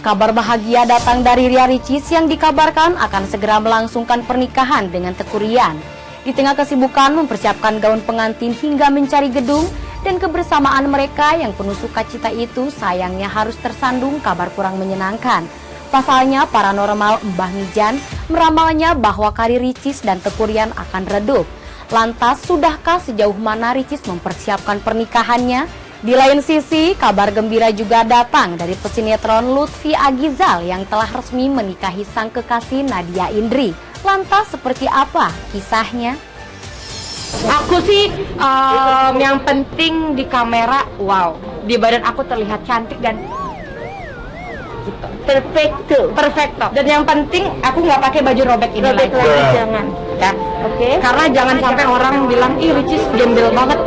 kabar bahagia datang dari Ria Ricis yang dikabarkan akan segera melangsungkan pernikahan dengan Teuku Ryan. Di tengah kesibukan mempersiapkan gaun pengantin hingga mencari gedung dan kebersamaan mereka yang penuh sukacita itu sayangnya harus tersandung kabar kurang menyenangkan. Pasalnya paranormal Mbah Mijan meramalnya bahwa karir Ricis dan Teuku Ryan akan redup. Lantas sudahkah sejauh mana Ricis mempersiapkan pernikahannya? Di lain sisi, kabar gembira juga datang dari pesinetron Lutfi Agizal yang telah resmi menikahi sang kekasih Nadia Indri. Lantas seperti apa kisahnya? Aku sih yang penting di kamera, wow, di badan aku terlihat cantik dan perfecto. Dan yang penting aku nggak pakai baju robek ini lagi, jangan. Ya, oke. Karena jangan sampai orang bilang, ih Ricis gembel banget.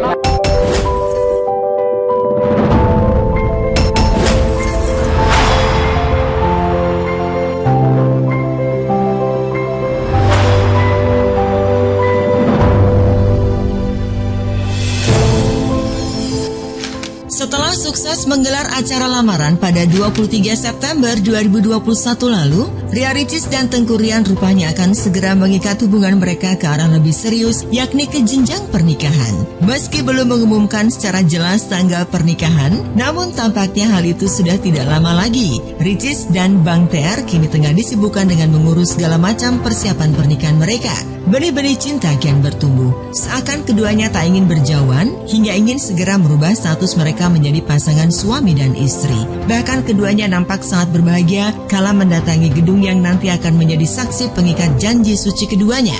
Setelah sukses menggelar acara lamaran pada 23 September 2021 lalu, Ria Ricis dan Teuku Ryan rupanya akan segera mengikat hubungan mereka ke arah lebih serius, yakni ke jenjang pernikahan. Meski belum mengumumkan secara jelas tanggal pernikahan, namun tampaknya hal itu sudah tidak lama lagi. Ricis dan Bang TR kini tengah disibukkan dengan mengurus segala macam persiapan pernikahan mereka. Benih-benih cinta kian bertumbuh, seakan keduanya tak ingin berjauhan hingga ingin segera merubah status mereka menjadi pasangan suami dan istri. Bahkan keduanya nampak sangat berbahagia kala mendatangi gedung yang nanti akan menjadi saksi pengikat janji suci keduanya.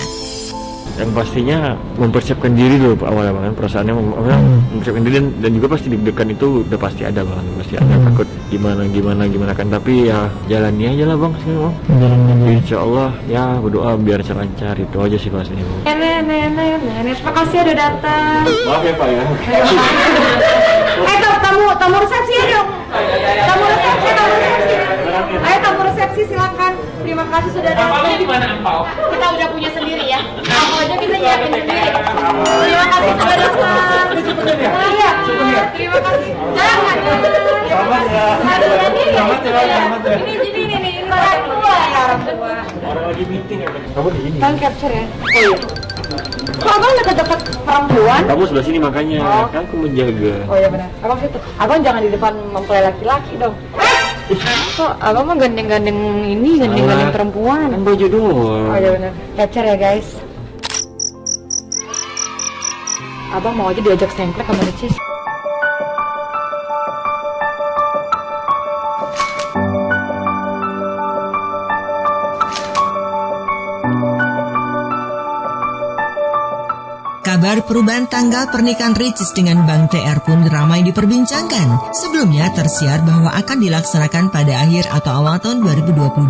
Dan pastinya mempersiapkan diri dulu awal-awal kan, perasaannya mempersiapkan diri dan juga pasti deg-degan itu udah pasti ada bang, pasti ada takut gimana kan, tapi ya jalani aja lah bang sih bang. Insya Allah ya berdoa biar lancar, itu aja sih pastinya bang. Nenek, terima kasih udah datang. Maaf ya pak ya. Tamu resepsi ya dong. Tamu resepsi. Ayo tamu resepsi silakan. Terima kasih sudah datang. Kita udah punya sendiri ya. Kamu aja bisa nyiapin sendiri. Terima kasih sudah datang. Iya. Terima kasih. Jangan. Selamat ya. Selamat ya. Ini orang tua ya orang tua. Orang lagi meeting ya. Kamu di sini. Bang capture ya. Kok abang deket-deket perempuan? Kamu sebelah sini makanya, kan aku menjaga. Oh iya benar. Abang situ. Abang jangan di depan mempelai laki-laki dong. Kok abang mah gandeng-gandeng perempuan? Kan baju doang. Oh iya benar. Capture ya guys. Abang mau aja diajak sengklek sama Ricis. Kabar perubahan tanggal pernikahan Ricis dengan Bang TR pun ramai diperbincangkan. Sebelumnya tersiar bahwa akan dilaksanakan pada akhir atau awal tahun 2022.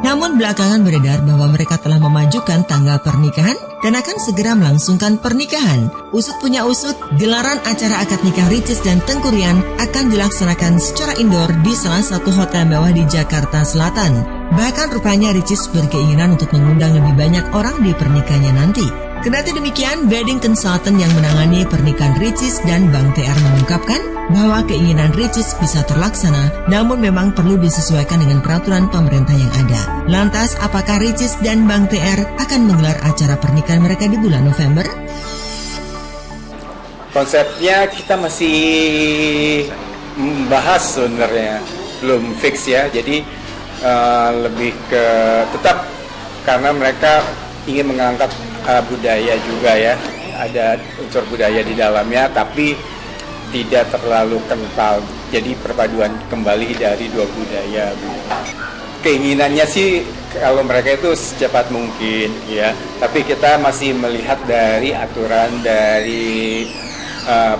Namun belakangan beredar bahwa mereka telah memajukan tanggal pernikahan dan akan segera melangsungkan pernikahan. Usut punya usut, gelaran acara akad nikah Ricis dan Teuku Ryan akan dilaksanakan secara indoor di salah satu hotel mewah di Jakarta Selatan. Bahkan rupanya Ricis berkeinginan untuk mengundang lebih banyak orang di pernikahannya nanti. Kendati demikian, wedding consultant yang menangani pernikahan Ricis dan Bang TR mengungkapkan bahwa keinginan Ricis bisa terlaksana, namun memang perlu disesuaikan dengan peraturan pemerintah yang ada. Lantas, apakah Ricis dan Bang TR akan menggelar acara pernikahan mereka di bulan November? Konsepnya kita masih membahas sebenarnya, belum fix ya. Jadi lebih ke tetap karena mereka ingin mengangkat budaya juga ya, ada unsur budaya di dalamnya tapi tidak terlalu kental, jadi perpaduan kembali dari dua budaya. Keinginannya sih kalau mereka itu secepat mungkin ya, tapi kita masih melihat dari aturan dari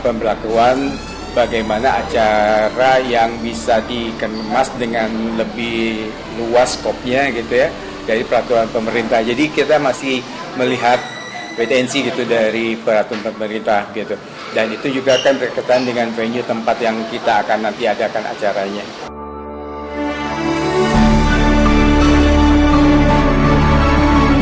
pemberlakuan bagaimana acara yang bisa dikemas dengan lebih luas skopnya gitu ya dari peraturan pemerintah. Jadi kita masih melihat wait-and-see gitu dari peraturan pemerintah gitu. Dan itu juga kan berkaitan dengan venue tempat yang kita akan nanti adakan acaranya.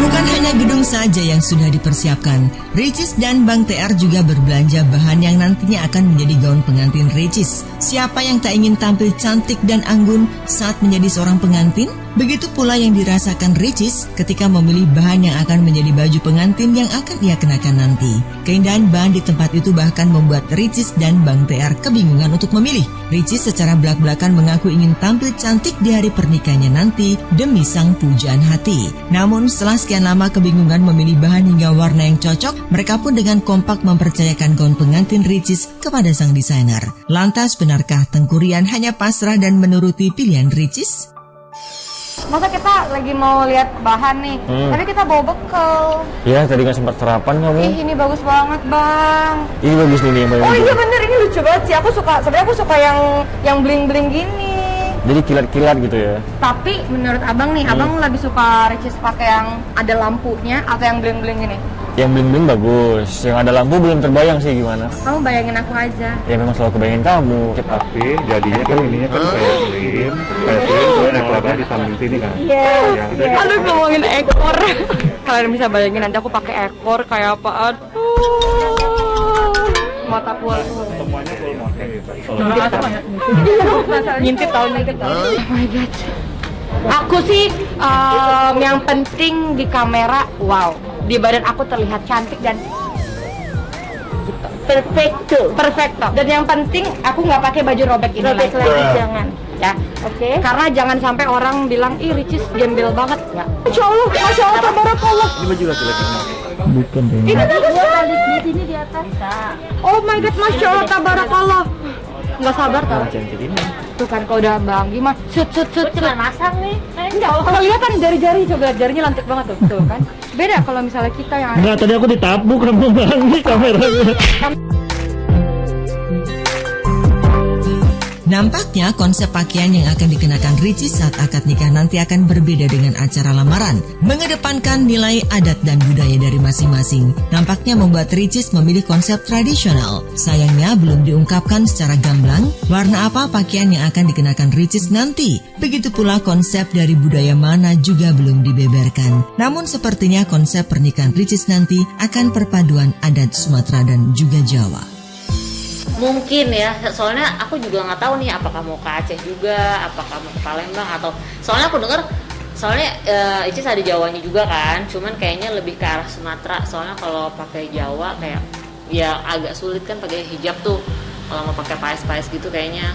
Bukan hanya gedung saja yang sudah dipersiapkan. Ricis dan Bang TR juga berbelanja bahan yang nantinya akan menjadi gaun pengantin Ricis. Siapa yang tak ingin tampil cantik dan anggun saat menjadi seorang pengantin? Begitu pula yang dirasakan Ricis ketika memilih bahan yang akan menjadi baju pengantin yang akan ia kenakan nanti. Keindahan bahan di tempat itu bahkan membuat Ricis dan Bang TR kebingungan untuk memilih. Ricis secara belak-belakan mengaku ingin tampil cantik di hari pernikahannya nanti demi sang pujaan hati. Namun setelah sekian lama kebingungan memilih bahan hingga warna yang cocok, mereka pun dengan kompak mempercayakan gaun pengantin Ricis kepada sang desainer. Lantas benarkah Tengku Ryan hanya pasrah dan menuruti pilihan Ricis? Masa kita lagi mau lihat bahan nih, tapi kita bawa bekal. Ya, tadi nggak sempat sarapan kamu. Ih, ini bagus banget, Bang. Ini bagus nih yang Oh iya bener, ini lucu banget sih. Sebenarnya aku suka yang bling-bling gini. Jadi kilat-kilat gitu ya. Tapi menurut Abang nih, Abang lebih suka Ricis pakai yang ada lampunya atau yang bling-bling gini? Yang bling-bling bagus, yang ada lampu belum terbayang sih gimana. Kamu bayangin aku aja. Ya memang selalu kebayangin kamu. Tapi jadinya kan ininya kan kayak slim, terus ekornya di samping sini kan. Aduh, ngomongin ekor. Kalian bisa bayangin nanti aku pakai ekor kayak apaan? Mata full. Semuanya full mode gitu. Ngintip tahun. Oh my god. Aku sih yang penting di kamera, wow. Di badan aku terlihat cantik dan perfecto. Dan yang penting aku nggak pakai baju robek ini lagi. Jangan, ya. Oke. Karena jangan sampai orang bilang, ih Ricis gembel banget, nggak. Masya Allah, tabarakallah. Ini baju laki-laki. Bukan deh. Ini bagus sekali. Di sini di atas. Oh my god, Masya Allah, tabarakallah. Nggak sabar tau. Cantik ini. Tuh kan kalau udah Bang Gima, sut. Cuma masang nih. Enggak, kalau lihat kan jari-jari, coba jarinya lantik banget tuh kan. Beda kalau misalnya kita yang Enggak, tadi aku ditabuk kamu Bang di kameranya. Nampaknya konsep pakaian yang akan dikenakan Ricis saat akad nikah nanti akan berbeda dengan acara lamaran, mengedepankan nilai adat dan budaya dari masing-masing. Nampaknya membuat Ricis memilih konsep tradisional. Sayangnya belum diungkapkan secara gamblang warna apa pakaian yang akan dikenakan Ricis nanti. Begitu pula konsep dari budaya mana juga belum dibeberkan. Namun sepertinya konsep pernikahan Ricis nanti akan perpaduan adat Sumatera dan juga Jawa. Mungkin ya, soalnya aku juga nggak tahu nih apakah mau ke Aceh juga, apakah mau ke Palembang atau soalnya aku dengar Icis ada Jawanya juga kan, cuman kayaknya lebih ke arah Sumatera. Soalnya kalau pakai Jawa kayak ya agak sulit kan pakai hijab tuh. Kalau mau pakai paes-paes gitu kayaknya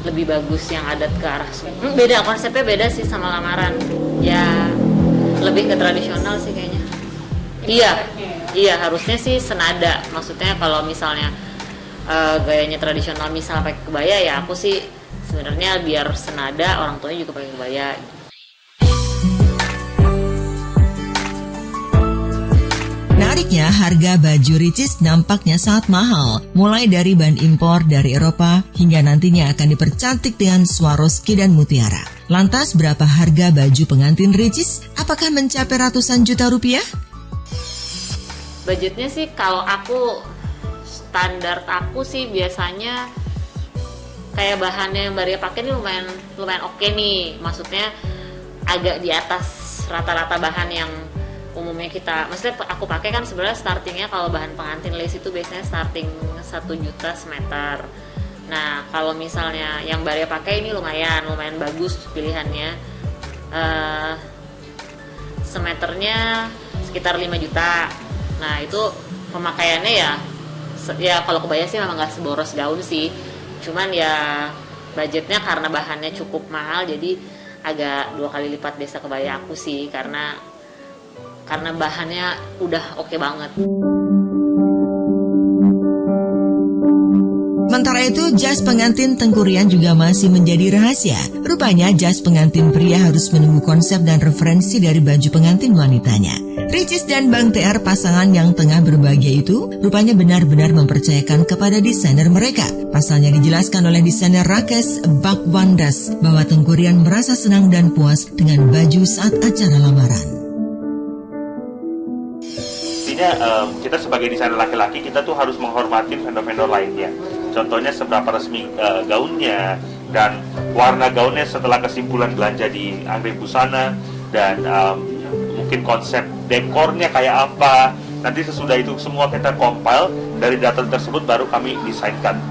lebih bagus yang adat ke arah Sumatera. Beda konsepnya, beda sih sama lamaran. Ya lebih ke tradisional sih kayaknya. Iya harusnya sih senada. Maksudnya kalau misalnya gayanya tradisional misal pakai kebaya, ya aku sih sebenarnya biar senada orang tuanya juga pakai kebaya. Menariknya, harga baju Ricis nampaknya sangat mahal, mulai dari bahan impor dari Eropa hingga nantinya akan dipercantik dengan Swarovski dan mutiara. Lantas berapa harga baju pengantin Ricis? Apakah mencapai ratusan juta rupiah? Budgetnya sih kalau aku standar aku sih biasanya kayak bahannya yang Mbak pakai ini lumayan oke nih. Maksudnya agak di atas rata-rata bahan yang umumnya kita. Maksudnya aku pakai kan sebenarnya startingnya kalau bahan pengantin lace itu biasanya starting 1 juta semeter. Nah kalau misalnya yang Mbak pakai ini lumayan bagus pilihannya. Semeternya sekitar 5 juta. Nah itu pemakaiannya ya kalau kebaya sih memang nggak seboros gaun sih, cuman ya budgetnya karena bahannya cukup mahal jadi agak 2 kali lipat biasa kebaya aku sih karena bahannya udah oke banget. Sementara itu, jas pengantin Tengku Ryan juga masih menjadi rahasia. Rupanya jas pengantin pria harus menunggu konsep dan referensi dari baju pengantin wanitanya. Ricis dan Bang TR, pasangan yang tengah berbahagia itu, rupanya benar-benar mempercayakan kepada desainer mereka. Pasalnya dijelaskan oleh desainer Rakesh Bakwandas bahwa Tengku Ryan merasa senang dan puas dengan baju saat acara lamaran. Kita sebagai desainer laki-laki kita tuh harus menghormati vendor-vendor lainnya. Contohnya seberapa resmi gaunnya dan warna gaunnya setelah kesimpulan belanja di Anggrek Busana dan mungkin konsep dekornya kayak apa. Nanti sesudah itu semua kita compile dari data tersebut baru kami desainkan.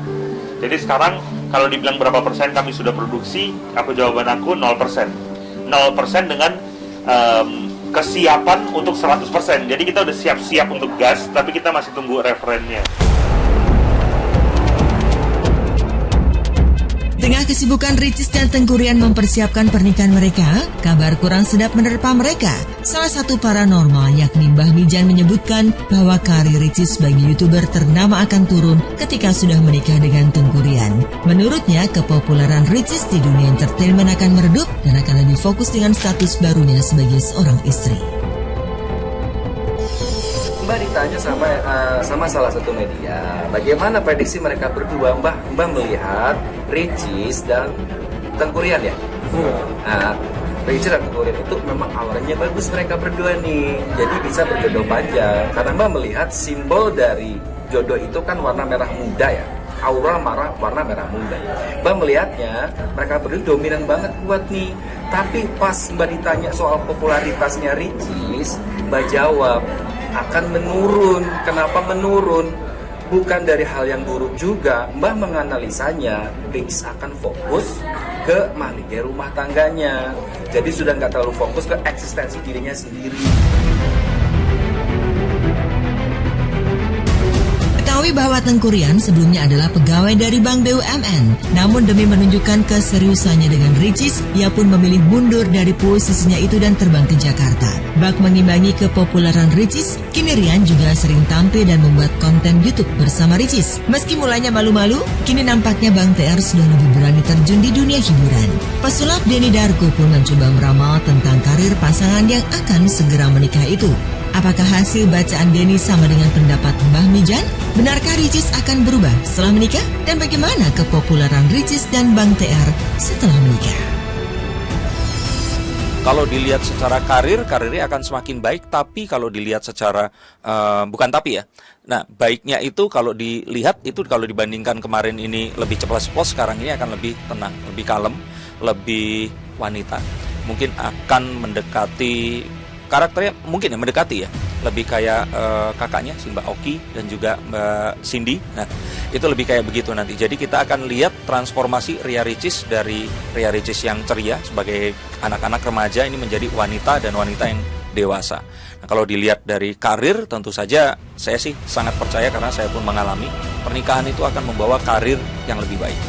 Jadi sekarang kalau dibilang berapa persen kami sudah produksi, jawaban aku 0%. 0% dengan kesiapan untuk 100%. Jadi kita udah siap-siap untuk gas, tapi kita masih tunggu referennya. Tengah kesibukan Ricis dan Tengkurian mempersiapkan pernikahan mereka, kabar kurang sedap menerpa mereka. Salah satu paranormal yakni Mbah Mijan menyebutkan bahwa karir Ricis sebagai YouTuber ternama akan turun ketika sudah menikah dengan Tengkurian. Menurutnya, kepopuleran Ricis di dunia entertainment akan meredup dan akan lebih fokus dengan status barunya sebagai seorang istri. Mbak ditanya sama salah satu media, bagaimana prediksi mereka berdua? Mbak melihat Ricis dan Tengkurian ya. Nah, Ricis dan Tengkurian itu memang auranya bagus mereka berdua nih, jadi bisa berjodoh panjang. Karena Mbak melihat simbol dari jodoh itu kan warna merah muda ya, aura warna merah muda. Mbak melihatnya mereka berdua dominan banget kuat nih. Tapi pas Mbak ditanya soal popularitasnya Ricis, Mbak jawab akan menurun. Kenapa menurun? Bukan dari hal yang buruk juga. Mbah menganalisanya, Ricis akan fokus ke mahligai rumah tangganya. Jadi sudah nggak terlalu fokus ke eksistensi dirinya sendiri. Ketahui bahwa Tengkurian sebelumnya adalah pegawai dari Bank BUMN. Namun demi menunjukkan keseriusannya dengan Ricis, ia pun memilih mundur dari posisinya itu dan terbang ke Jakarta. Bak mengimbangi kepopuleran Ricis, kini Rian juga sering tampil dan membuat konten YouTube bersama Ricis. Meski mulanya malu-malu, kini nampaknya Bang TR sudah lebih berani terjun di dunia hiburan. Pesulap Denny Darko pun mencoba meramal tentang karir pasangan yang akan segera menikah itu. Apakah hasil bacaan Denny sama dengan pendapat Mbah Mijan? Benarkah Ricis akan berubah setelah menikah? Dan bagaimana kepopuleran Ricis dan Bang TR setelah menikah? Kalau dilihat secara karirnya akan semakin baik. Tapi kalau dilihat secara, bukan tapi ya. Nah, baiknya itu kalau dilihat itu kalau dibandingkan kemarin ini lebih ceplas-ceplos, sekarang ini akan lebih tenang, lebih kalem, lebih wanita. Mungkin akan mendekati karakternya, mungkin ya mendekati ya, lebih kayak kakaknya si Mbak Oki dan juga Mbak Cindy. Nah, itu lebih kayak begitu nanti. Jadi kita akan lihat transformasi Ria Ricis dari Ria Ricis yang ceria sebagai anak-anak remaja ini menjadi wanita dan wanita yang dewasa. Nah, kalau dilihat dari karir, tentu saja saya sih sangat percaya karena saya pun mengalami pernikahan itu akan membawa karir yang lebih baik.